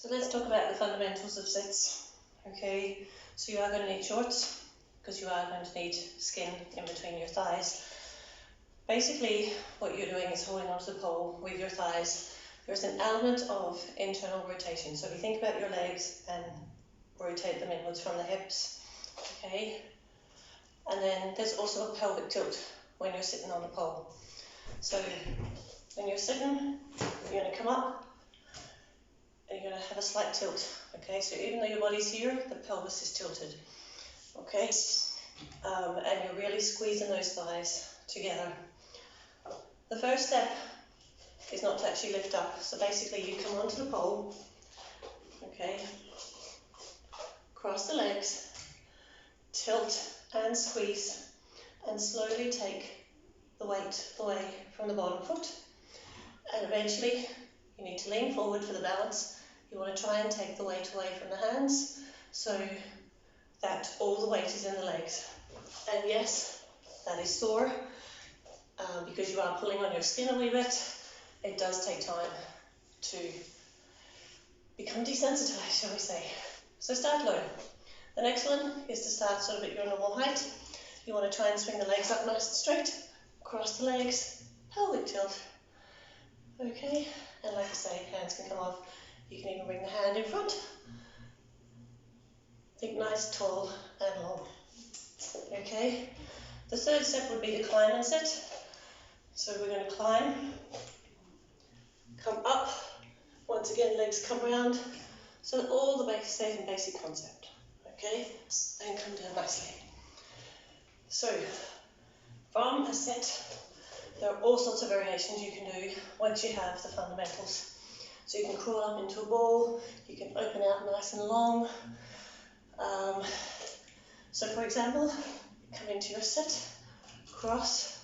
So let's talk about the fundamentals of sits. Okay, so you are going to need shorts because you are going to need skin in between your thighs. Basically, what you're doing is holding onto the pole with your thighs. There's an element of internal rotation. So if you think about your legs and rotate them inwards from the hips, okay? And then there's also a pelvic tilt when you're sitting on the pole. So when you're sitting, you're going to come up and you're going to have a slight tilt, okay? So even though your body's here, the pelvis is tilted, okay? And you're really squeezing those thighs together. The first step is not to actually lift up. So basically you come onto the pole, okay? Cross the legs, tilt and squeeze, and slowly take the weight away from the bottom foot. And eventually you need to lean forward for the balance. You want to try and take the weight away from the hands so that all the weight is in the legs. And yes, that is sore because you are pulling on your skin a wee bit. It does take time to become desensitized, shall we say. So start low. The next one is to start sort of at your normal height. You want to try and swing the legs up nice and straight, cross the legs, pelvic tilt. Okay, and like I say, hands can come off. You can even bring the hand in front. Think nice, tall and long. Okay, the third step would be to climb and sit. So we're going to climb, come up, once again legs come round, so that all the same basic concept, okay, and come down nicely. So from a sit, there are all sorts of variations you can do once you have the fundamentals. So you can crawl up into a ball, you can open out nice and long. So for example, come into your sit, cross.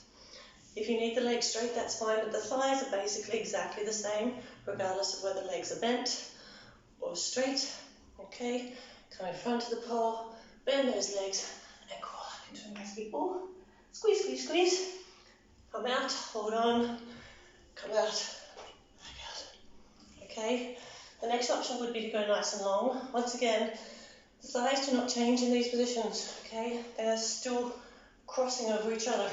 If you need the legs straight, that's fine, but the thighs are basically exactly the same, regardless of whether the legs are bent or straight. Okay, come in front of the pole, bend those legs, and crawl up into a nice big ball. Squeeze, squeeze, squeeze. Come out, hold on, come out, back out. Okay, the next option would be to go nice and long. Once again, the thighs do not change in these positions, okay? They are still crossing over each other.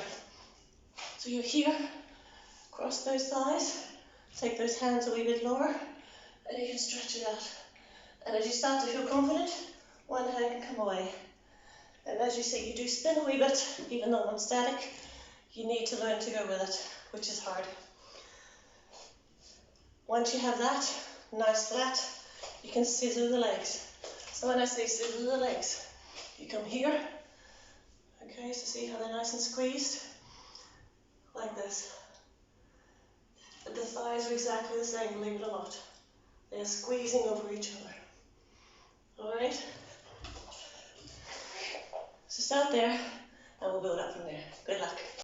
So you're here, cross those thighs, take those hands a wee bit lower, and you can stretch it out. And as you start to feel confident, one hand can come away. And as you see, you do spin a wee bit, even though I'm static. You need to learn to go with it, which is hard. Once you have that, nice flat, you can scissor the legs. So when I say scissor the legs, you come here, okay, so see how they're nice and squeezed? Like this. But the thighs are exactly the same, believe it or not. They're squeezing over each other. Alright? So start there, and we'll build up from there. Good luck.